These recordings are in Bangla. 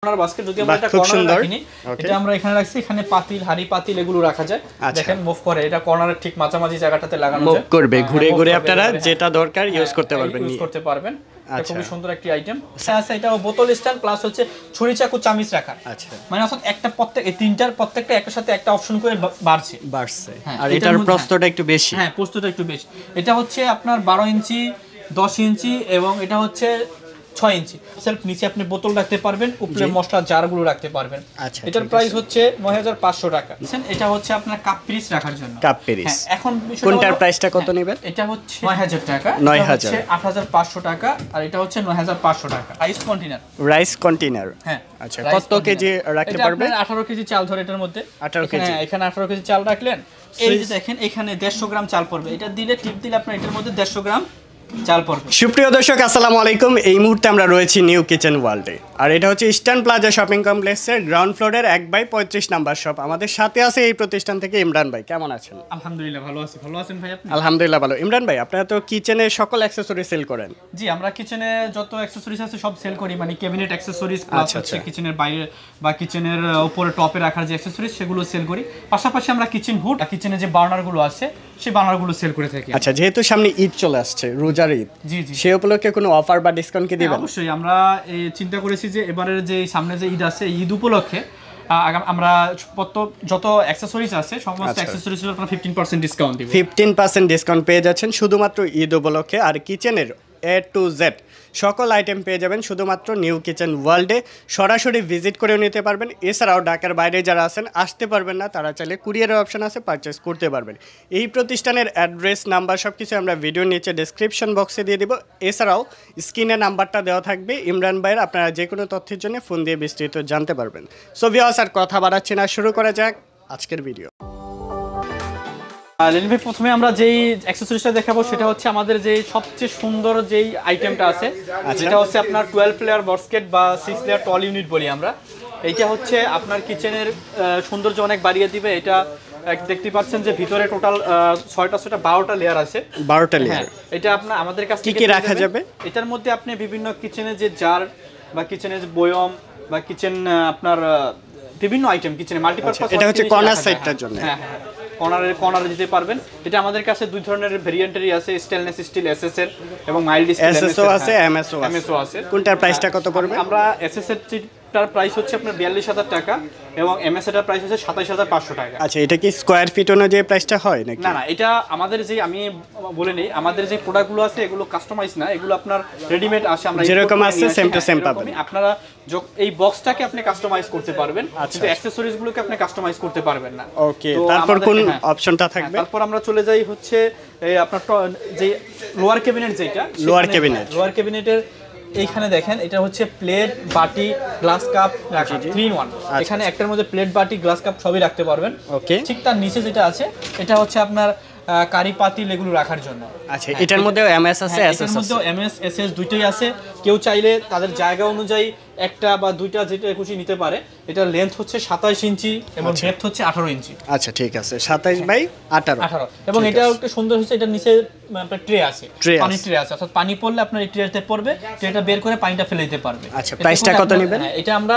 কর্নার বাস্কেট যদি আমরা এটা কর্নারে রাখিনি, এটা আমরা এখানে রাখছি, এখানে পাতিল, হাড়ি পাতিল এগুলো রাখা যায়। দেখেন মুভ করে, এটা কর্নারের ঠিক মাঝামাঝি জায়গাটাতে লাগানো যায়, মুভ করবে, ঘুরে ঘুরে আপনারা যেটা দরকার ইউজ করতে পারবেন। খুবই সুন্দর একটি আইটেম আছে। এটা বোতল স্ট্যান্ড প্লাস হচ্ছে ছুরি চাকু চামিচ রাখা। আচ্ছা, মানে অর্থাৎ একটা প্রত্যেক এই তিনটার প্রত্যেকটা একটার সাথে একটা অপশন করে বাড়ছে। আর এটার প্রস্থটা একটু বেশি। হ্যাঁ, প্রস্থটা একটু বেশি। এটা হচ্ছে আপনার 12 ইঞ্চি, 10 ইঞ্চি এবং এটা হচ্ছে 6 ইঞ্চি। সেলফ নিচে আপনি বোতল রাখতে পারবেন, উপরে মশলা জারগুলো রাখতে পারবেন। এটার প্রাইস হচ্ছে 9500 টাকা। এটা হচ্ছে আপনার কাপ পিস রাখার জন্য। কাপ পিস এখন কোনটার প্রাইসটা কত নেবেন? এটা হচ্ছে 9000 টাকা, 9000 8500 টাকা, আর এটা হচ্ছে 9500 টাকা। Rice container. হ্যাঁ, আচ্ছা, কত কেজি রাখতে পারবেন? 18 কেজি চাল ধরে এটার মধ্যে 18 কেজি। এখানে 18 কেজি চাল রাখলেন, এই যে দেখেন এখানে 150 গ্রাম চাল পড়বে। এটা দিলে টিপ দিলে আপনার এটার মধ্যে 150 গ্রাম চাল পড়বে। সুপ্রিয় দর্শক, আসসালামু আলাইকুম। এই মুহূর্তে আমরা রয়েছি নিউ কিচেন ওয়ার্ল্ডে, আর এটা হচ্ছে ইস্টার্ন প্লাজা শপিং কমপ্লেক্সের গ্রাউন্ড ফ্লোরের 1/35 নাম্বার শপ। আমাদের সাথে আছে এই প্রতিষ্ঠান থেকে ইমরান ভাই। কেমন আছেন? আলহামদুলিল্লাহ ভালো আছি। ভালো আছেন ভাই আপনি? আলহামদুলিল্লাহ ভালো। ইমরান ভাই, আপনারা তো কিচেনের সকল অ্যাকসেসরি সেল করেন? জি, আমরা কিচেনে যত অ্যাকসেসরিজ আছে সব সেল করি, মানে ক্যাবিনেট অ্যাকসেসরিজ প্লাস হচ্ছে কিচেনের বাইরে বা কিচেনের উপরে টপে রাখার যে অ্যাকসেসরিজ সেগুলো সেল করি। পাশাপাশি আমরা কিচেন হুড, কিচেনে যে বার্নারগুলো আছে সেই বার্নারগুলো সেল করে থাকি। আচ্ছা, যেহেতু সামনে ঈদ চলে আসছে, রোজার ঈদ, জি জি, সেই উপলক্ষে কোনো অফার বা ডিসকাউন্ট কি দিবেন? অবশ্যই, আমরা এই চিন্তা করেছি যে এবারের যে সামনে যে ঈদ আছে, ঈদ উপলক্ষে আমরা যত অ্যাকসেসরিজ আছে সমস্ত অ্যাকসেসরিজ এর উপর 15% ডিসকাউন্ট দিব। 15% ডিসকাউন্ট পেয়ে যাচ্ছেন শুধুমাত্র ঈদ উপলক্ষে। আর কিচেনের A to Z সকল আইটেম পেয়ে যাবেন শুধুমাত্র নিউ কিচেন ওয়ার্ল্ডে। সরাসরি ভিজিট করেও নিতে পারবেন। এছাড়াও ঢাকার বাইরে যারা আছেন, আসতে পারবেন না, তারা চাইলে কুরিয়ারের অপশন আছে, পারচেস করতে পারবেন। এই প্রতিষ্ঠানের অ্যাড্রেস, নাম্বার সব কিছু আমরা ভিডিওর নিচে ডেসক্রিপশন বক্সে দিয়ে দেবো। এছাড়াও স্ক্রিনে নাম্বারটা দেওয়া থাকবে ইমরান ভাইয়ের, আপনারা যে কোনো তথ্যের জন্য ফোন দিয়ে বিস্তারিত জানতে পারবেন। সো ভিউয়ার্স, আর কথা বাড়াচ্ছি না, শুরু করা যাক আজকের ভিডিও। প্রথমে আমরা যেই অ্যাকসেসরিজটা দেখাবো সেটা হচ্ছে আমাদের যে সবচেয়ে সুন্দর যেই আইটেমটা আছে, যেটা হচ্ছে আপনার 12 প্লেয়ার বাস্কেট বা 6 প্লেয়ার টল ইউনিট বলি আমরা। এইটা হচ্ছে আপনার কিচেনের সৌন্দর্য অনেক বাড়িয়ে দিবে। এটা দেখতে পাচ্ছেন যে ভিতরে টোটাল 12টা লেয়ার আছে। 12টা লেয়ার। এটা আপনার আমাদের কাছে কি কি রাখা যাবে? এটার মধ্যে আপনি বিভিন্ন কিচেনের যে জার বা কিচেনের যে বয়ম বা কিচেন আপনার বিভিন্ন আইটেম কিচেনে মাল্টিপারপাস। এটা হচ্ছে কর্নার সাইডটার জন্য। হ্যাঁ হ্যাঁ, কর্নারে দিতে পারবেন। এটা আমাদের কাছে দুই ধরনের ভেরিয়েন্টেরই আছে, স্টেনলেস স্টিল এসএস এর এবং মাইল্ড স্টিল এসএসও আছে, এমএসও আছে। কোনটার প্রাইসটা কত পড়বে? আমরা এসএস এর প্রাইস হচ্ছে আপনার 42000 টাকা এবং এমএস এর প্রাইস হচ্ছে 27500 টাকা। আচ্ছা, এটা কি স্কয়ার ফিট অনুযায়ী প্রাইসটা হয় নাকি? না না, এটা আমাদের যে আমি বলে নেই, আমাদের যে প্রোডাক্টগুলো আছে এগুলো কাস্টমাইজ না, এগুলো আপনার রেডিমেড আসে। আমরা যেরকম আছে সেম টু সেম পাবেন। আপনারা এই বক্সটাকে আপনি কাস্টমাইজ করতে পারবেন, কিন্তু অ্যাকসেসরিজ গুলোকে আপনি কাস্টমাইজ করতে পারবেন না। ওকে, তারপর কোন অপশনটা থাকবে? তারপর আমরা চলে যাই হচ্ছে এই আপনার যে লোয়ার ক্যাবিনেট, যেটা লোয়ার ক্যাবিনেটের এইখানে দেখেন, এটা হচ্ছে প্লেট, বাটি, গ্লাস কাপ রাখা 3 in 1। এখানে একটার মধ্যে প্লেট, বাটি, গ্লাস কাপ সবই রাখতে পারবেন। ওকে, ঠিক তার নিচে যেটা আছে এটা হচ্ছে আপনার কারি পাতিল এগুলো রাখার জন্য। আচ্ছা, এটার মধ্যেও এমএস আছে, এসএস আছে। এর মধ্যেও এমএস এসএস দুইটাই আছে। কেউ চাইলে তাদের জায়গা অনুযায়ী একটা বা দুইটা যেটা খুশি নিতে পারে। এটার লেন্থ হচ্ছে 27 ইঞ্চি এবং ডেপথ হচ্ছে 18 ইঞ্চি। আচ্ছা, ঠিক আছে, 27/18। এবং এটা একটা সুন্দর হচ্ছে, এটার নিচে আপনার ট্রে আছে, পানি ট্রে আছে, অর্থাৎ পানি পড়লে আপনার এই ট্রেতে পড়বে, ট্রেটা বের করে পানিটা ফেলে দিতে পারবে। আচ্ছা, প্রাইসটা কত নেবেন? এটা আমরা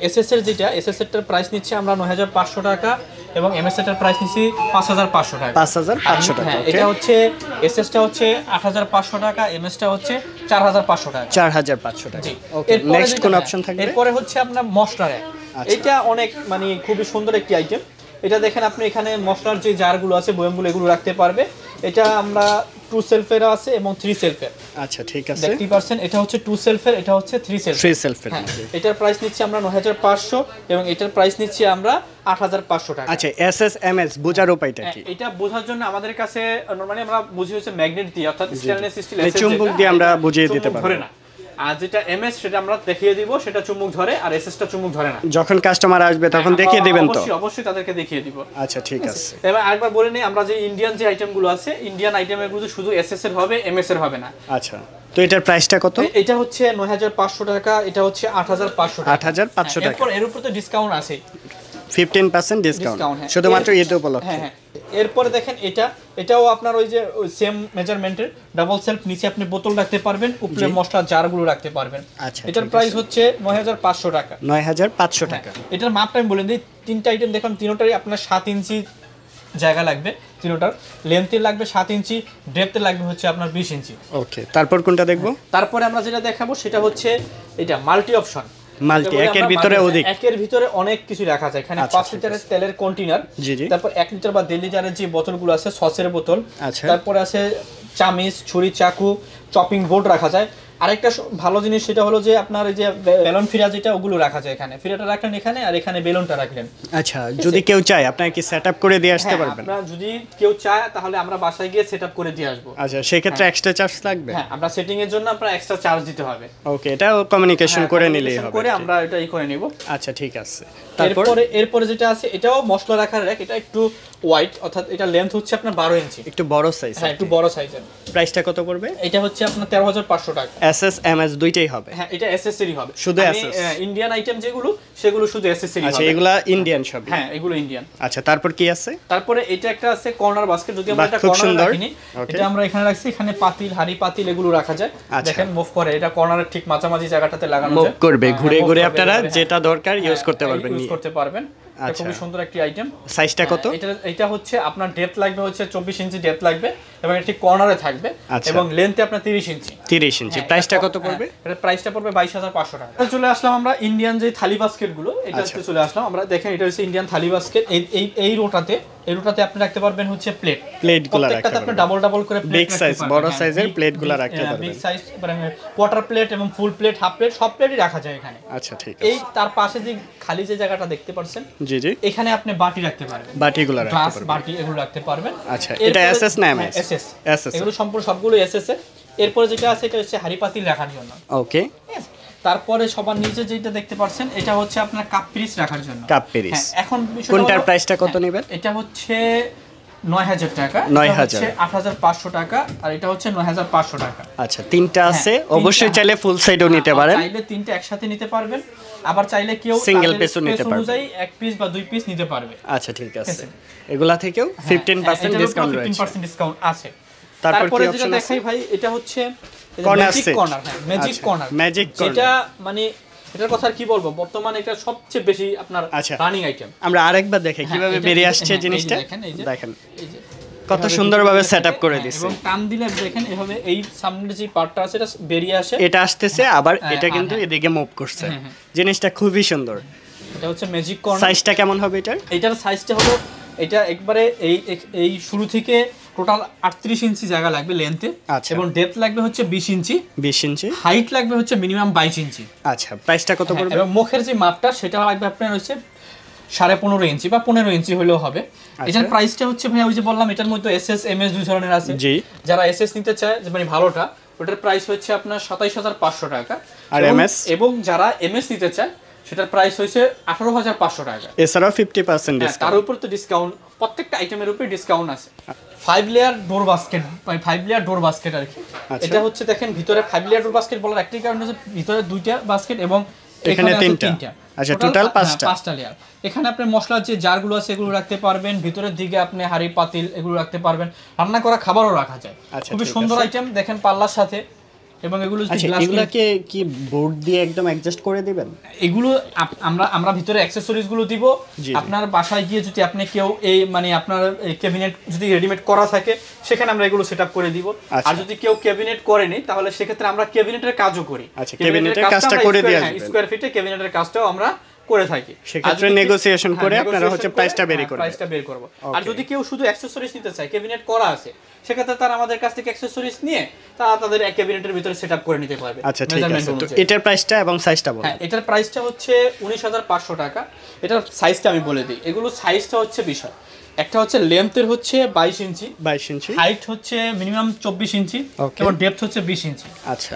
এসএস এর যেটা এসএস এর প্রাইস নিচ্ছে আমরা 9500 টাকা এবং এমএস এর প্রাইস নিচ্ছি 5500 টাকা। 5500 টাকা। এটা হচ্ছে এসএসটা হচ্ছে 8500 টাকা, এমএসটা হচ্ছে 4500 টাকা। 4500 টাকা। ওকে, নেক্সট কোন অপশন থাকবে? এরপরে হচ্ছে আপনার মশলার এক। এটা অনেক মানে খুবই সুন্দর একটি আইটেম। এটা দেখেন, আপনি এখানে মশলার যে জারগুলো আছে, বয়মগুলো, এগুলো রাখতে পারবে। এটা আমরা 2 সেলফের আছে এবং 3 সেলফের। আচ্ছা, ঠিক আছে, 30%। এটা হচ্ছে 2 সেলফের, এটা হচ্ছে 3 সেলফের। এটার প্রাইস নিচ্ছি আমরা 9500 এবং এটার প্রাইস নিচ্ছি আমরা 8500 টাকা। আচ্ছা, এসএস এমএস বোঝার উপায়টা কি? এটা বোঝার জন্য আমাদের কাছে নরমালি আমরা বুঝি হচ্ছে ম্যাগনেট দিয়ে, অর্থাৎ স্টেনলেস স্টিল এসএস চুম্বক দিয়ে আমরা বুঝিয়ে দিতে পারবো। আর যেটা এমএস সেটা আমরা দেখিয়ে দিব, সেটা চুম্বক ধরে, আর এসএসটা চুম্বক ধরে না। যখন কাস্টমার আসবে তখন দেখিয়ে দিবেন তো? অবশ্যই তাদেরকে দেখিয়ে দিব। আচ্ছা, ঠিক আছে। এবার আরেকবার বলে নেই, আমরা যে ইন্ডিয়ান যে আইটেমগুলো আছে, ইন্ডিয়ান আইটেমগুলো শুধু এসএস এর হবে, এমএস এর হবে না। আচ্ছা, তো এটার প্রাইসটা কত? এটা হচ্ছে 9500 টাকা, এটা হচ্ছে 8500 টাকা। 8500 টাকা। এর উপর তো ডিসকাউন্ট আছে, 15% ডিসকাউন্ট শুধুমাত্র ঈদ উপলক্ষে। হ্যাঁ, এরপরে দেখেন এটাও আপনার ওই যে সেম মেজারমেন্টের ডাবল সেলফ, নিচে আপনি বোতল রাখতে পারবেন, উপরে মশলা জারগুলো রাখতে পারবেন। আচ্ছা, এটার প্রাইস হচ্ছে 9500 টাকা। 9500 টাকা। এটার মাপটা আমি বলে দিই, তিনটা আইটেম দেখুন, তিনটারই আপনার 7 ইঞ্চি জায়গা লাগবে, তিনটার লেন্থে লাগবে 7 ইঞ্চি, ডেপথে লাগবে হচ্ছে আপনার 20 ইঞ্চি। ওকে, তারপর কোনটা দেখবো? তারপরে আমরা যেটা দেখাবো সেটা হচ্ছে এটা মাল্টি অপশন। মাল্টি, একের ভিতরে অধিক, একের ভিতরে অনেক কিছু রাখা যায়। এখানে 5 লিটারের তেলের কন্টেইনার, তারপর 1 লিটার বা 1.5 লিটারের যে বোতলগুলো আছে সসের বোতল, তারপরে আছে চামিচ, ছুরি, চাকু, চপিং বোর্ড রাখা যায়। আরেকটা ভালো জিনিস সেটা হলো যে আপনার এই যে বেলুন ফিরা যেটা ওগুলো রাখা যায় এখানে, ফিরাটা রাখলেন এখানে আর এখানে বেলুনটা রাখলেন। আচ্ছা, যদি কেউ চায় আপনারা কি সেটআপ করে দিয়ে আসতে পারবেন? আপনারা যদি কেউ চায় তাহলে আমরা বাসায় গিয়ে সেটআপ করে দিয়ে আসবো। আচ্ছা, সেই ক্ষেত্রে এক্সট্রা চার্জ লাগবে? হ্যাঁ, আমরা সেটিং এর জন্য আপনারা এক্সট্রা চার্জ দিতে হবে। ওকে, এটা কমিউনিকেশন করে নিলেই হবে, করে আমরা এটাই করে নেব। আচ্ছা, ঠিক আছে। এরপরে যেটা আছে এটাও মশলা রাখার র‍্যাক, এটা একটু ওয়াইড, অর্থাৎ এটা লেন্থ হচ্ছে আপনার 12 ইঞ্চি, একটু বড় সাইজ। হ্যাঁ, একটু বড় সাইজের। প্রাইসটা কত পড়বে? এটা হচ্ছে আপনার 13500 টাকা। এসএস এমএস দুইটাই হবে? হ্যাঁ, এটা এসএসসি হবে, শুধু এসএস। ইন্ডিয়ান আইটেম যেগুলো সেগুলো শুধু এসএসসি হবে। আচ্ছা, এগুলা ইন্ডিয়ান সব? হ্যাঁ, এগুলো ইন্ডিয়ান। আচ্ছা, তারপর কি আছে? তারপরে এটা একটা আছে কর্নার বাস্কেট, যদি আমরা এটা কর্নারে রাখিনি, এটা আমরা এখানে রাখছি, এখানে পাতিল, হাড়ি পাতিল এগুলো রাখা যায়। দেখেন মুভ করে, এটা কর্নারের ঠিক মাঝামাঝি জায়গাটাতে লাগানো যায়, মুভ করবে, ঘুরে ঘুরে আপনারা যেটা দরকার ইউজ করতে পারবেন। খুবই সুন্দর একটি আইটেম। সাইজটা কত? এটা হচ্ছে আপনার ডেপথ লাগবে হচ্ছে 24 ইঞ্চি ডেপথ লাগবে, এবং এটি কর্নারে থাকবে, এবং লেন্থে আপনার 30 ইঞ্চি। 30 ইঞ্চি। প্রাইসটা কত পড়বে? এর প্রাইসটা পড়বে 22500 টাকা। চলে আসলাম আমরা ইন্ডিয়ান যে থালি বাস্কেট গুলো, এটাতে চলে আসলাম আমরা। দেখেন এটা হচ্ছে ইন্ডিয়ান থালি বাস্কেট। এই রোটাতে আপনি রাখতে পারবেন হচ্ছে প্লেটগুলো রাখতে পারবেন, আপনি ডাবল করে প্লেট, বিগ সাইজ, বড় সাইজের প্লেটগুলো রাখতে পারবেন। বিগ সাইজ মানে কোয়ার্টার প্লেট এবং ফুল প্লেট, হাফ প্লেট, সব প্লেটই রাখা যায় এখানে। আচ্ছা, ঠিক আছে। এই তার পাশে যে খালি যে জায়গাটা দেখতে পাচ্ছেন, জি জি, এখানে আপনি বাটি রাখতে পারবেন, বাটিগুলো রাখতে পারবেন, গ্লাস বাটি এগুলো রাখতে পারবেন। আচ্ছা, এটা এসএস না এমএস? এসএস, এগুলো সম্পূর্ণ সবগুলো এসএস এর। এরপরে যেটা আছে এটা হচ্ছে হাড়ি পাতিল রাখার জন্য। ওকে, তারপরে সবার নিচে যেটা দেখতে পাচ্ছেন এটা হচ্ছে আপনার কাপ পিরিচ রাখার জন্য। কাপ পিরিচ। এখন কোনটার প্রাইসটা কত নেবেন? এটা হচ্ছে 9000 টাকা, 9000, 8500 টাকা, আর এটা হচ্ছে 9500 টাকা। আচ্ছা, তিনটা আছে, অবশ্যই চাইলে ফুল সাইডও নিতে পারেন, চাইলে তিনটা একসাথে নিতে পারবেন, আবার চাইলে কেউ সিঙ্গেল পিসও নিতে পারবে, অনুযায়ী এক পিস বা দুই পিস নিতে পারবে। আচ্ছা, ঠিক আছে। এগুলা থেকেও 15% ডিসকাউন্ট রয়েছে, 15% ডিসকাউন্ট আছে। তারপরে যেটা দেখাই ভাই, এটা হচ্ছে ম্যাজিক কর্নার। ম্যাজিক কর্নার, যেটা মানে এটার কথা কি বলবো, বর্তমানে এটা সবচেয়ে বেশি আপনার রানিং আইটেম। আমরা আরেকবার দেখি কিভাবে বেরিয়ে আসছে জিনিসটা। দেখেন কত সুন্দরভাবে সেটআপ করে দিয়েছে, এবং টান দিলে দেখেন এভাবে এই সামনের যে পার্টটা আছে এটা বেরিয়ে আসে, এটা আসতেছে, আবার এটা কিন্তু এদিকে মুভ করছে। জিনিসটা খুবই সুন্দর। এটা হচ্ছে ম্যাজিক কর্নার। সাইজটা কেমন হবে এটার সাইজটা হলো, এটা একবারে এই শুরু থেকে টোটাল 38 ইঞ্চি জায়গা লাগবে লেন্থে, এবং ডেপথ লাগবে হচ্ছে 20 ইঞ্চি, হাইট লাগবে হচ্ছে মিনিমাম 22 ইঞ্চি। আচ্ছা, প্রাইসটা কত পড়বে? এবং মুখের যে মাপটা সেটা লাগবে আপনার হচ্ছে 15.5 ইঞ্চি বা 15 ইঞ্চি হলেও হবে। এটার প্রাইসটা হচ্ছে ভাই ওই যে বললাম, এটার মধ্যে এসএস এমএস দুই ধরনের আছে। যারা এসএস নিতে চায় মানে ভালোটা, ওটার প্রাইস হচ্ছে আপনার 27500 টাকা, আর এমএস, এবং যারা এমএস নিতে চায় সেটার প্রাইস হচ্ছে 18500 টাকা। এছাড়াও 50% ডিসকাউন্ট, তার উপর তো ডিসকাউন্ট, প্রত্যেকটা আইটেমের উপরে ডিসকাউন্ট আছে। 5 লেয়ার ডোর বাস্কেট, 5 লেয়ার ডোর বাস্কেট আর কি। এটা হচ্ছে দেখেন ভিতরে 5 লেয়ার ডোর বাস্কেট বলার একটাই কারণ হচ্ছে ভিতরে দুইটা বাস্কেট এবং এখানে তিনটা। আচ্ছা, টোটাল 5টা লেয়ার। এখানে আপনি মশলার যে জারগুলো আছে এগুলো রাখতে পারবেন, ভিতরের দিকে আপনি হাড়ি পাতিল এগুলো রাখতে পারবেন, রান্না করা খাবারও রাখা যায়। খুবই সুন্দর আইটেম, দেখেন পাল্লার সাথে। এবং এগুলো এগুলোকে কি বোর্ড দিয়ে একদম অ্যাডজাস্ট করে দিবেন? এগুলো আমরা ভিতরে অ্যাকসেসরিজ গুলো দিব। আপনার বাসায় গিয়ে যদি আপনি কেউ এই মানে আপনার ক্যাবিনেট যদি রেডিমেড করা থাকে সেখানে আমরা এগুলো সেটআপ করে দিব। আর যদি কেউ ক্যাবিনেট করেনি তাহলে সেক্ষেত্রে আমরা ক্যাবিনেটের কাজও করি। আচ্ছা, ক্যাবিনেটের কাজটা করে দিয়ে আসবেন। স্কয়ার ফিটে ক্যাবিনেটের কাজটাও আমরা করে থাকি। সেক্ষেত্রে নেগোসিয়েশন করে আপনারা হচ্ছে প্রাইসটা বের করব। আর যদি কেউ শুধু অ্যাকসেসরিজ নিতে চায়, ক্যাবিনেট করা আছে, সেক্ষেত্রে তারা আমাদের কাছ থেকে অ্যাকসেসরিজ নিয়ে তারা তাদের এক ক্যাবিনেটের ভিতরে সেটআপ করে নিতে পারবে। আচ্ছা, ঠিক আছে। তো এটার প্রাইসটা এবং সাইজটা বলুন। হ্যাঁ, এটার প্রাইসটা হচ্ছে 19500 টাকা। এটার সাইজটা আমি বলে দিই। এগুলো সাইজটা হচ্ছে বিষয়, একটা হচ্ছে লেন্থের হচ্ছে 22 ইঞ্চি, হাইট হচ্ছে মিনিমাম 24 ইঞ্চি, এবং ডেপথ হচ্ছে 20 ইঞ্চি। আচ্ছা,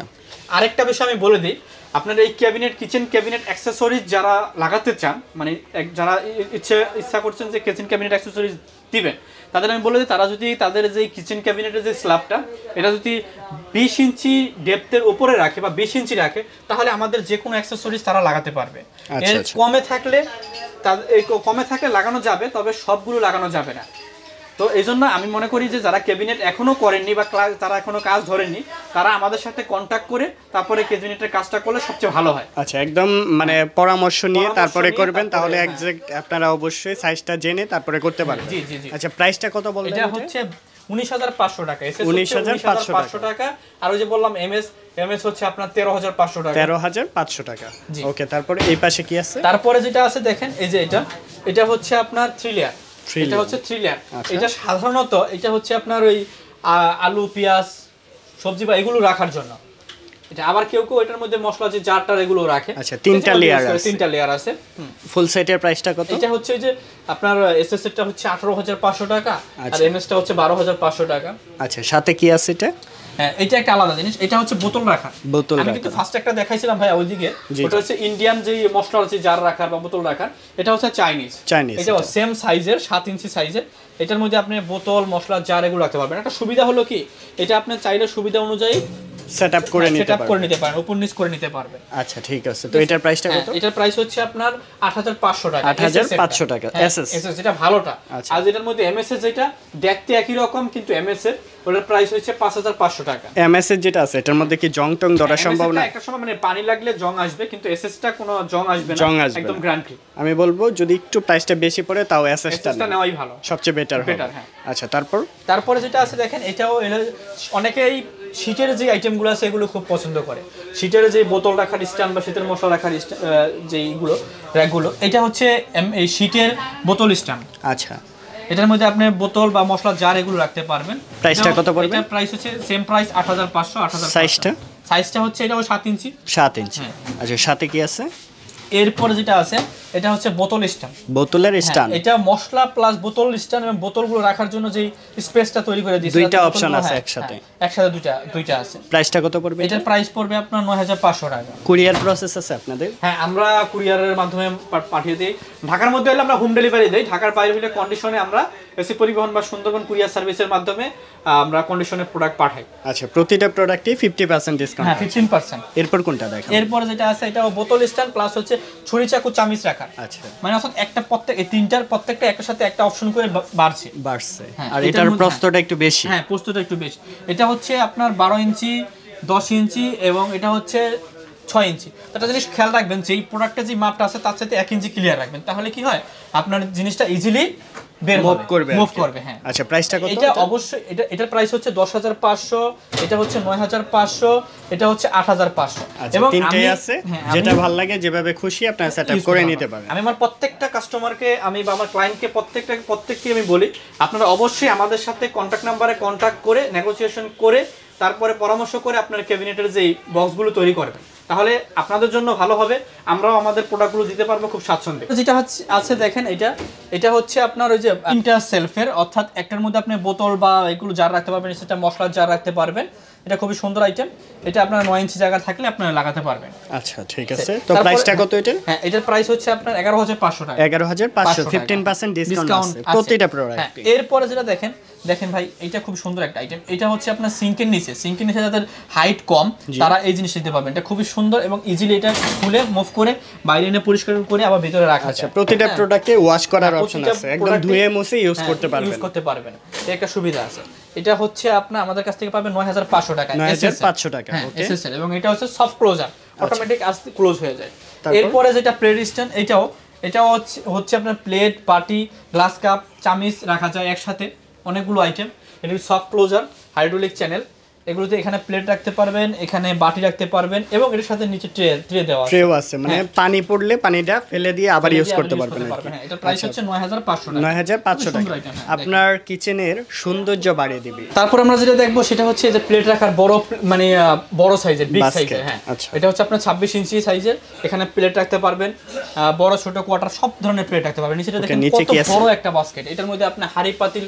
আরেকটা বিষয় আমি বলে দিই, আপনারা এই ক্যাবিনেট, কিচেন ক্যাবিনেট অ্যাকসেসরিজ যারা লাগাতে চান, মানে যারা ইচ্ছা করছেন যে কিচেন ক্যাবিনেট অ্যাকসেসরিজ দিবেন, তাদের আমি বলে দিই, তারা যদি তাদের যে কিচেন ক্যাবিনেটের যে স্ল্যাবটা এটা যদি 20 ইঞ্চি ডেপথের উপরে রাখে বা 20 ইঞ্চি রাখে, তাহলে আমাদের যে কোনো অ্যাকসেসরিজ তারা লাগাতে পারবে। কমে থাকলে লাগানো যাবে, তবে সবগুলো লাগানো যাবে না। তো এই জন্য আমি মনে করি যে যারা ক্যাবিনেট এখনো করেননি বা তারা এখনো কাজ ধরেননি, তারা আমাদের সাথে কন্ট্যাক্ট করে তারপরে ক্যাবিনেটের কাজটা করলে সবচেয়ে ভালো হয়। আচ্ছা, একদম মানে পরামর্শ নিয়ে তারপরে করবেন, তাহলে এক্সাক্ট আপনারা অবশ্যই সাইজটা জেনে তারপরে করতে পারবেন। জি জি জি। আচ্ছা, প্রাইসটা কত বললেন? এটা হচ্ছে 19,500 টাকা, এসএস 19,500 টাকা, আর ওই যে বললাম এমএস হচ্ছে আপনার 13,500 টাকা। 13,500 টাকা। ওকে, তারপরে এই পাশে কি আছে? তারপরে যেটা আছে দেখেন, এই যে এটা হচ্ছে আপনার 3 লেয়ার, এটা হচ্ছে 3 লেয়ার। এটা সাধারণত এটা হচ্ছে আপনার ওই আলু পেঁয়াজ সবজি বা এগুলো রাখার জন্য। এটা আবার কেউ এটার মধ্যে মশলা যে জারটার এগুলো রাখে। আচ্ছা, তিনটা লেয়ার আছে। ফুল সেটের প্রাইসটা কত? এটা হচ্ছে যে আপনার এসএস এরটা হচ্ছে 18,500 টাকা, আর এমএস টা হচ্ছে 12,500 টাকা। আচ্ছা, সাথে কি আছে এটা? হ্যাঁ, এটা একটা আলাদা জিনিস, এটা হচ্ছে বোতল রাখা। আমি কিন্তু ফার্স্ট একটা দেখাইছিলাম ভাই ওইদিকে, ওটা হচ্ছে ইন্ডিয়ান যে মশলা আছে জার রাখার বা বোতল রাখার, এটা হচ্ছে চাইনিজ। এটা সেম সাইজের, 7 ইঞ্চি সাইজের। এটার মধ্যে আপনি বোতল মশলা জার এগুলো রাখতে পারবেন। একটা সুবিধা হলো কি, এটা আপনি চাইলে সুবিধা অনুযায়ী সেটআপ করে নিতে পারেন, উপর নিচ করে নিতে পারবেন। আচ্ছা, ঠিক আছে। তো এটার প্রাইসটা কত? এটার প্রাইস হচ্ছে আপনার 8,500 টাকা। 8,500 টাকা এসএস, যেটা ভালোটা। আর এটার মধ্যে এমএস এর যেটা দেখতে একই রকম, কিন্তু এমএস এর ওটার প্রাইস হচ্ছে 5,500 টাকা। এমএস এর যেটা আছে এটার মধ্যে কি জং টং ধরা সম্ভব না? একটা সময় মানে পানি লাগলে জং আসবে, কিন্তু এসএস টা কোনো জং আসবে না, একদম গ্যারান্টি। আমি বলবো যদি একটু প্রাইসটা বেশি পড়ে তাও এসএস টা নেওয়াই ভালো, সবচেয়ে বেটার হবে। হ্যাঁ। আচ্ছা, তারপরে যেটা আছে দেখেন, এটাও অনেকেই শীটের যে আইটেমগুলো আছে এগুলো খুব পছন্দ করে। শীটের যে বোতল রাখার স্ট্যান্ড বা শীতের মশলা রাখার যেইগুলো র্যাকগুলো, এটা হচ্ছে এই শীটের বোতল স্ট্যান্ড। আচ্ছা, এটার মধ্যে আপনি বোতল বা মশলা জার এগুলো রাখতে পারবেন। প্রাইসটা কত পড়বে? এটার প্রাইস হচ্ছে সেম প্রাইস 8,500। সাইজটা হচ্ছে এটাও 7 ইঞ্চি। আচ্ছা, সাথে কি আছে? এরপরে যেটা আছে এটা হচ্ছে বোতল স্ট্যান্ড, বোতলের স্ট্যান্ড। এটা মশলা প্লাস বোতল স্ট্যান্ড এবং বোতলগুলো রাখার জন্য যে স্পেসটা তৈরি করে দিয়েছে, দুইটা অপশন আছে একসাথে দুইটা আছে। প্রাইসটা কত পড়বে? এটার প্রাইস পড়বে আপনার 9,500 টাকা। কুরিয়ার প্রসেস আছে আপনাদের? হ্যাঁ, আমরা কুরিয়ারের মাধ্যমে পাঠিয়ে দিই। ঢাকার মধ্যে হলে আমরা হোম ডেলিভারি দেই, ঢাকার বাইরে হলে কন্ডিশনে আমরা এসি পরিবহন বা সুন্দরবন কুরিয়ার সার্ভিসের মাধ্যমে আমরা কন্ডিশনে প্রোডাক্ট পাঠাই। আচ্ছা, প্রতিটা প্রোডাক্টে 50% ডিসকাউন্ট। হ্যাঁ, 15%। এরপর কোনটা দেখাবো? এরপর যেটা আছে এটাও বোতল স্ট্যান্ড প্লাস হচ্ছে ছুরি চাকু চামিচ রাখার। আচ্ছা, মানে অর্থাৎ একটা এই তিনটার প্রত্যেকটা একটার সাথে একটা অপশন করে বাড়ছে। আর এটার প্রস্থটা একটু বেশি। হ্যাঁ, প্রস্থটা একটু বেশি। এটা হচ্ছে আপনার 12 ইঞ্চি, 10 ইঞ্চি এবং এটা হচ্ছে 6 ইঞ্চি। একটা জিনিস খেয়াল রাখবেন, যে এই প্রোডাক্টের যে মাপটা আছে তার সাথে 1 ইঞ্চি ক্লিয়ার রাখবেন, তাহলে কি হয় আপনার জিনিসটা ইজিলি মুভ করবে। হ্যাঁ। আচ্ছা, প্রাইসটা কত? এটা অবশ্যই এটার প্রাইস হচ্ছে 10,500, এটা হচ্ছে 9,500, এটা হচ্ছে 8,500। এবং তিনটেই আছে, যেটা ভালো লাগে যেভাবে খুশি আপনারা সেটআপ করে নিতে পারেন। আমি আমার প্রত্যেকটা কাস্টমারকে বা আমার ক্লায়েন্টকে প্রত্যেককে আমি বলি, আপনারা অবশ্যই আমাদের সাথে কন্টাক্ট নাম্বারে কন্টাক্ট করে নেগোসিয়েশন করে তারপরে পরামর্শ করে আপনার ক্যাবিনেটের যে বক্সগুলো তৈরি করবেন, তাহলে আপনাদের জন্য ভালো হবে, আমরাও আমাদের প্রোডাক্টগুলো দিতে পারবো খুব স্বাচ্ছন্দ্যে। যেটা আছে দেখেন, এটা হচ্ছে আপনার ওই যে তিনটা সেলফের, অর্থাৎ একটার মধ্যে আপনি বোতল বা এগুলো জার রাখতে পারবেন, সেটা মশলার জার রাখতে পারবেন। এটা খুবই সুন্দর আইটেম, এটা আপনার 9 ইঞ্চি জায়গা থাকলে আপনারা লাগাতে পারবেন। আচ্ছা, ঠিক আছে। তো প্রাইসটা কত এটার? হ্যাঁ, এটার প্রাইস হচ্ছে আপনার 11,500 টাকা। 11,500, 15% ডিসকাউন্ট আছে প্রতিটা প্রোডাক্টে। এরপরে যেটা দেখেন ভাই, এটা খুব সুন্দর একটা আইটেম। এটা হচ্ছে আপনার সিঙ্কের নিচে যাদের হাইট কম তারা এই জিনিস নিতে পারবেন। এটা খুবই সুন্দর এবং ইজিলি এটা খুলে মুভ করে বাইরে এনে পরিষ্কার করে আবার ভিতরে রাখা যায়। আচ্ছা, প্রতিটা প্রোডাক্টে ওয়াশ করার অপশন আছে, একদম ধুয়ে মুছে ইউজ করতে পারবেন। এই একটা সুবিধা আছে। এটা হচ্ছে আপনার আমাদের কাছ থেকে পাবেন 9,500 টাকা। 9,500 টাকা, ওকে। এসএসএল, এবং এটা হচ্ছে সফট ক্লোজার, অটোমেটিক আস্তে ক্লোজ হয়ে যায়। এরপরে যেটা প্লেট স্ট্যান্ড, এটাও হচ্ছে আপনার প্লেট, বাটি, গ্লাস কাপ, চামিচ রাখা যায় একসাথে, অনেকগুলো আইটেম। এটা সফট ক্লোজার, হাইড্রোলিক চ্যানেল, এগুলোতে এখানে প্লেট রাখতে পারবেন, এখানে বাটি রাখতে পারবেন, এবং এর সাথে নিচে ট্রে দেওয়া আছে, মানে পানি পড়লে পানিটা ফেলে দিয়ে আবার ইউজ করতে পারবেন। হ্যাঁ, এটা প্রাইস হচ্ছে 9,500 টাকা। 9,500 টাকা আপনার কিচেনের সৌন্দর্য বাড়িয়ে দিবে। তারপর আমরা যেটা দেখবো সেটা হচ্ছে যে প্লেট রাখার বড় সাইজের, বিগ সাইজের। হ্যাঁ, এটা হচ্ছে আপনার 26 ইঞ্চি সাইজের, এখানে প্লেট রাখতে পারবেন, বড় ছোট কোয়ার্টার সব ধরনের প্লেট রাখতে পারবেন। নিচেটা দেখেন কত বড় একটা বাস্কেট, এটার মধ্যে আপনি হাঁড়ি পাতিল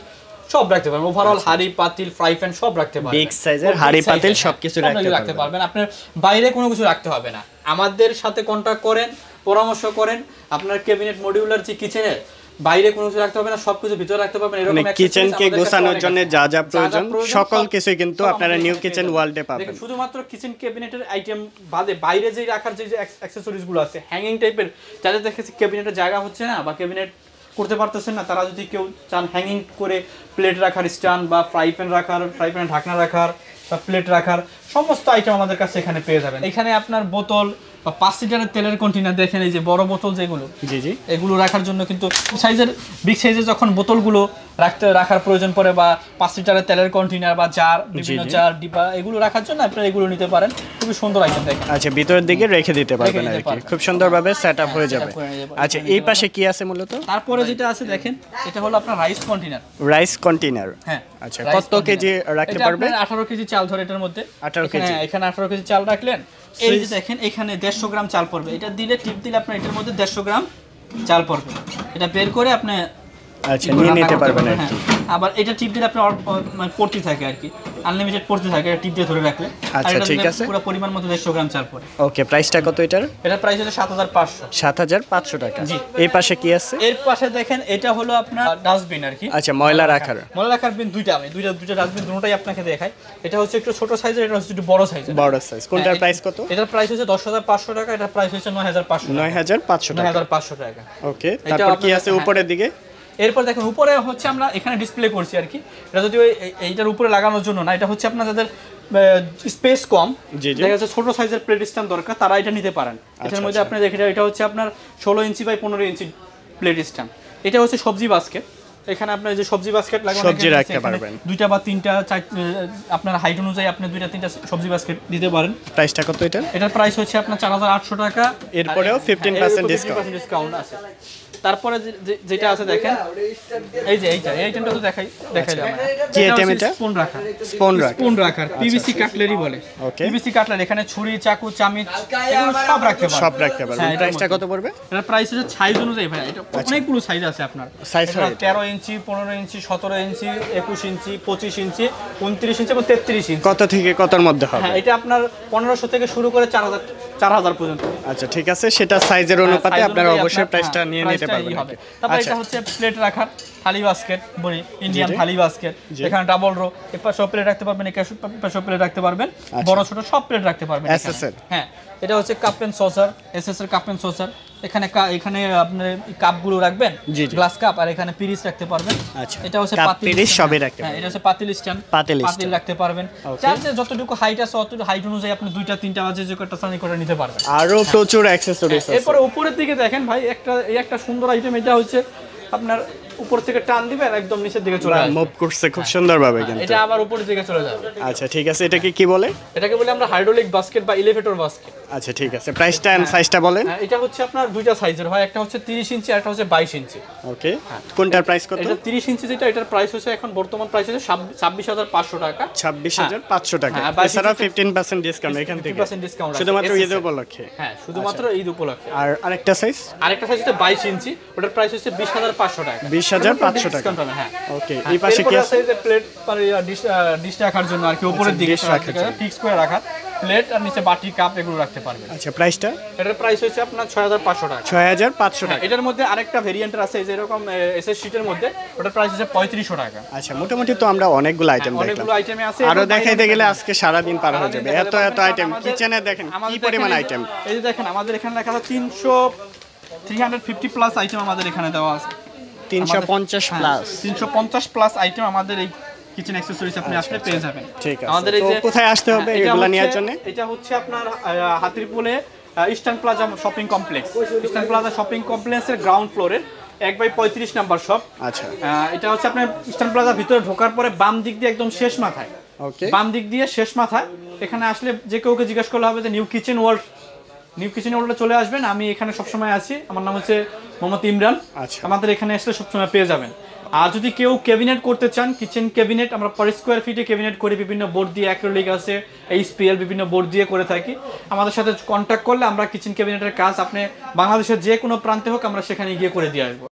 সব রাখতে পারবেন, ওভারঅল হাঁড়ি পাতিল ফ্রাই প্যান সব রাখতে পারবেন, বিগ সাইজের হাঁড়ি পাতিল সবকিছু রাখতে পারবেন। আপনার বাইরে কোনো কিছু রাখতে হবে না, আমাদের সাথে কন্টাক্ট করেন, পরামর্শ করেন, আপনার ক্যাবিনেট মডিউলার যে কিচেনের বাইরে কোনো কিছু রাখতে হবে না, সবকিছু ভিতরে রাখতে পারবেন। এরকম একটা কিচেনকে গোছানোর জন্য যা যা প্রয়োজন সকল কিছু কিন্তু আপনারা নিউ কিচেন ওয়ার্ল্ডে পাবেন। শুধুমাত্র কিচেন ক্যাবিনেটের আইটেম বাদে বাইরে যে রাখার যে অ্যাকসেসরিজ গুলো আছে, হ্যাঙ্গিং টাইপের, যাদের দেখেছি ক্যাবিনেটের জায়গা হচ্ছে না বা ক্যাবিনেট করতে পারতেছেন না, তারা যদি কেউ চান হ্যাঙ্গিং করে প্লেট রাখার স্ট্যান্ড বা ফ্রাই প্যানে ঢাকনা রাখার বা প্লেট রাখার সমস্ত আইটেম আমাদের কাছে এখানে পেয়ে যাবেন। এখানে আপনার বোতল বা 5 লিটারের তেলের কন্টেনার দেখেন, এই যে বড় বোতল যেগুলো, জি এগুলো রাখার জন্য কিন্তু বিগ সাইজের যখন বোতলগুলো রাখার প্রয়োজন পড়ে বা 5 লিটারের তেলের কন্টেনার বা জার, বিভিন্ন জার ডিবা এগুলো রাখার জন্য আপনারা এগুলো নিতে পারেন। খুবই সুন্দর আইটেম দেখেন। আচ্ছা, ভিতরের দিকে রেখে দিতে পারবেন আর কি, খুব সুন্দরভাবে সেটআপ হয়ে যাবে। আচ্ছা, এই পাশে কি আছে মূলত? তারপরে যেটা আছে দেখেন, এটা হলো আপনার রাইস কন্টেনার। হ্যাঁ, আচ্ছা, কত কেজি রাখতে পারবেন? 18 কেজি চাল ধরে এটার মধ্যে 18 কেজি। এখানে 18 কেজি চাল রাখলেন, এই যে দেখেন এখানে 150 গ্রাম চাল পড়বে। এটা দিলে টিপ দিলে আপনার এটার মধ্যে 150 গ্রাম চাল পড়বে। এটা বের করে আপনি আচ্ছা নিয়ে নিতে পারবেন আর কি। আবার এটা টিপ দিলে আপনার মানে পড়তে থাকে আর কি, আনলিমিটেড পড়তে থাকে, এটা টিপ দিয়ে ধরে রাখলে। আচ্ছা ঠিক আছে, পুরো পরিমাণ মতো 150 গ্রাম চাল পড়ে। ওকে, প্রাইসটা কত এটার? এটার প্রাইস হলো 7500। 7500 টাকা। জি। এই পাশে কি আছে? এর পাশে দেখেন, এটা হলো আপনার ডাস্টবিন আর কি। আচ্ছা, ময়লা রাখার বিন দুইটা, আমি দুইটা ডাস্টবিন দুটোটাই আপনাকে দেখাই। এটা হচ্ছে একটু ছোট সাইজের, এটা হচ্ছে একটু বড় সাইজের। বড় সাইজ কোনটার প্রাইস কত? এটার প্রাইস হচ্ছে 10500 টাকা, এটার প্রাইস হচ্ছে 9500 টাকা। 9500 টাকা। ওকে, তারপর কি আছে উপরের দিকে? এরপর দেখেন উপরে হচ্ছে আমরা এখানে ডিসপ্লে করছি আর কি। এটা যদি এইটার উপরে লাগানোর জন্য না, এটা হচ্ছে আপনার যাদের স্পেস কম, দেখা যাচ্ছে ছোট সাইজের প্লেট স্ট্যান্ড দরকার, তারা এটা নিতে পারেন। এটার মধ্যে আপনি দেখেন, এটা হচ্ছে আপনার 16 inch by 15 inch plate stand. এটা হচ্ছে সবজি বাস্কেট। এখানে আপনার যে সবজি বাস্কেট লাগানো, সবজি রাখতে পারবেন, দুইটা বা তিনটা, আপনার হাইট অনুযায়ী আপনি দুইটা তিনটা সবজি বাস্কেট দিতে পারেন। প্রাইসটা কত এটা? এটার প্রাইস হচ্ছে আপনার 4800 টাকা। এরপরেও 15% ডিসকাউন্ট আছে। তারপরে যেটা আছে দেখেন, এই যে এই আইটেমটা তো দেখাই কি আইটেম এটা? স্পুন রাখার পিভিসি কাটলারি বলে। পিভিসি কাটলারি, এখানে ছুরি, চাকু, চামচ এগুলো সব রাখতে পারবেন। প্রাইসটা কত পড়বে? এটার প্রাইস হচ্ছে সাইজ অনুযায়ী ভাই, এটা অনেকগুলো সাইজ আছে আপনার। সাইজ 13 ইঞ্চি, 15 ইঞ্চি, 17 ইঞ্চি, 21 ইঞ্চি, 25 ইঞ্চি, 29 ইঞ্চি এবং 33 ইঞ্চি। কত থেকে কতর মধ্যে হবে? হ্যাঁ, এটা আপনার 1500 থেকে শুরু করে 4000 পর্যন্ত। আচ্ছা ঠিক আছে, সেটা সাইজের অনুপাতে আপনারা অবশ্যই প্রাইসটা নিয়ে নিতে পারবেন। তারপর এটা হচ্ছে প্লেট রাখার থালি বাস্কেট বলি, ইন্ডিয়ান থালি বাস্কেট। এখানে ডাবল রো, এই পাশে প্লেট রাখতে পারবেন, এই পাশে প্লেট রাখতে পারবেন, বড় ছোট সব প্লেট রাখতে পারবেন। হ্যাঁ, এটা হচ্ছে cup and saucer, SS cup and saucer. এখানে আপনি কাপগুলো রাখবেন, গ্লাস কাপ, আর এখানে পিরিচ রাখতে পারবেন। আচ্ছা, এটা হচ্ছে পাতিল, পিরিচ সবই রাখতে পারবেন। এটা হচ্ছে পাতিল স্ট্যান্ড, পাতিল রাখতে পারবেন। যার যতটুকু হাইট আছে অতটুকু হাইট অনুযায়ী আপনি দুইটা তিনটা বাজে যে কটা সানি করে নিতে পারবেন। আরো প্রচুর অ্যাকসেসরিজ আছে। এরপর উপরের দিকে দেখেন ভাই, একটা সুন্দর আইটেম। এটা হচ্ছে আপনার উপর থেকে টান দিবেন, একদম নিচের দিকে চলে আসবে, মুভ করছে খুব সুন্দরভাবে কিন্তু। এটা আবার উপরের দিকে চলে যাবে। আচ্ছা ঠিক আছে, এটাকে কি বলে? এটাকে বলে আমরা হাইড্রোলিক বাস্কেট বা এলিভেটর বাস্কেট। আচ্ছা ঠিক আছে, প্রাইসটা এন্ড সাইজটা বলেন। এটা হচ্ছে আপনার দুইটা সাইজের হয়, একটা হচ্ছে 30 ইঞ্চি আর একটা হচ্ছে 22 ইঞ্চি। ওকে, কোনটার প্রাইস কত? এটা 30 ইঞ্চি যেটা, এটার প্রাইস হচ্ছে এখন বর্তমান প্রাইস হচ্ছে 26500 টাকা। 26500 টাকা। এছাড়া 15% ডিসকাউন্ট এখান থেকে, শুধুমাত্র ঈদ উপলক্ষে। হ্যাঁ, শুধুমাত্র ঈদ উপলক্ষে। আর আরেকটা সাইজ হচ্ছে 22 ইঞ্চি, ওটার প্রাইস হচ্ছে 20500 টাকা। 20500 টাকা। হ্যাঁ, ওকে। এই পাশে কি আছে? প্লেট ডিশ রাখার জন্য আর কি, উপরের দিকে ফিক্স করে রাখা প্লেট, আর নিচে বাটি, কাপ এগুলো রাখতে পারবেন। আচ্ছা, প্রাইসটা? এটার প্রাইস হচ্ছে আপনার 6500 টাকা। 6500 টাকা। এটার মধ্যে আরেকটা ভেরিয়েন্ট আছে, এই যে এরকম এসএস শীটের মধ্যে, ওটার প্রাইস হচ্ছে 3500 টাকা। আচ্ছা, মোটামুটি তো আমরা অনেকগুলো আইটেম দেখলাম। অনেকগুলো আইটেম আছে, আরো দেখাইতে গেলে আজকে সারা দিন পার হয়ে যাবে, এত আইটেম। কিচেনে দেখেন কি পরিমাণ আইটেম। এই যে দেখেন, আমাদের এখানে লেখা আছে 350 প্লাস আইটেম আমাদের এখানে দেওয়া আছে। 350 প্লাস 350 প্লাস আইটেম আমাদের এই কিচেন অ্যাকসেসরিজ আপনি আসলে পেয়ে যাবেন। ঠিক আছে, আমাদের এই যে কোথায় আসতে হবে এগুলা নেওয়ার জন্য? এটা হচ্ছে আপনার হাতিরপুলে Eastern Plaza shopping complex. Eastern Plaza shopping কমপ্লেক্সের গ্রাউন্ড ফ্লোরের 1/35 নাম্বার শপ। আচ্ছা, এটা হচ্ছে আপনার ইস্টার্ন প্লাজা ভিতরে ঢোকার পরে বাম দিক দিয়ে একদম শেষ মাথায়, বাম দিক দিয়ে শেষ মাথায়। এখানে আসলে যে কাউকে জিজ্ঞাসা করলে হবে যে নিউ কিচেন ওয়ার্ল্ডে চলে আসবেন। আমি এখানে সবসময় আছি, আমার নাম হচ্ছে মোহাম্মদ ইমরান। আমাদের এখানে আসলে সবসময় পেয়ে যাবেন। আর যদি কেউ ক্যাবিনেট করতে চান, কিচেন ক্যাবিনেট আমরা পার স্কোয়ার ফিটে ক্যাবিনেট করি, বিভিন্ন বোর্ড দিয়ে, অ্যাক্রিলিক আছে, এইচপিএল বিভিন্ন বোর্ড দিয়ে করে থাকি। আমাদের সাথে কন্ট্যাক্ট করলে আমরা কিচেন ক্যাবিনেটের কাজ আপনি বাংলাদেশের যে কোনো প্রান্তে হোক আমরা সেখানে গিয়ে করে দিয়ে আসবো।